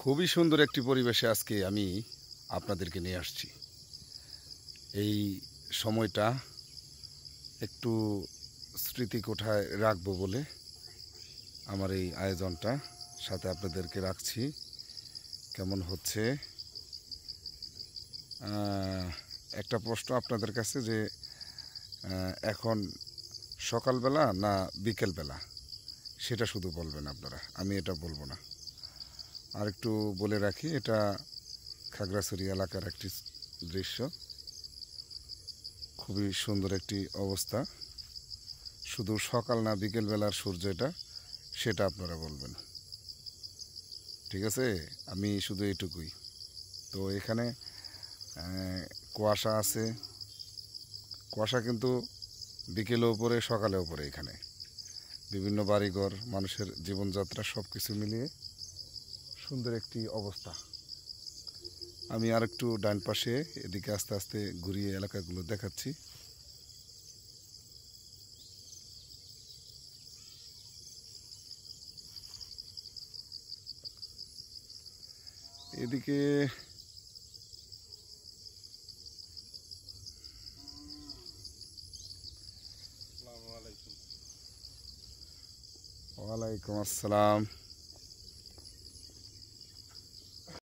খুবই সুন্দর একটি পরিবেশে আজকে আমি আপনাদেরকে নিয়ে আসছি। এই সময়টা একটু স্মৃতি কোঠায় রাখবো বলে আমার এই আয়োজনটা সাথে আপনাদেরকে রাখছি। কেমন হচ্ছে একটা প্রশ্ন আপনাদের কাছে যে এখন সকালবেলা না বিকেলবেলা, সেটা শুধু বলবেন আপনারা, আমি এটা বলবো না। আর একটু বলে রাখি, এটা খাগড়াছড়ি এলাকার একটি দৃশ্য, খুবই সুন্দর একটি অবস্থা। শুধু সকাল না বিকেলবেলার সূর্য এটা, সেটা আপনারা বলবেন, ঠিক আছে? আমি শুধু এইটুকুই। তো এখানে কুয়াশা আছে, কুয়াশা কিন্তু বিকেলেও পড়ে সকালেও পড়ে। এখানে বিভিন্ন বাড়িঘর, মানুষের জীবনযাত্রা সব কিছু মিলিয়ে সুন্দর একটি অবস্থা। আমি আর একটু ডান পাশে এদিকে আস্তে আস্তে ঘুরিয়ে এলাকাগুলো দেখাচ্ছি। এদিকে ওয়ালাইকুম আসসালাম।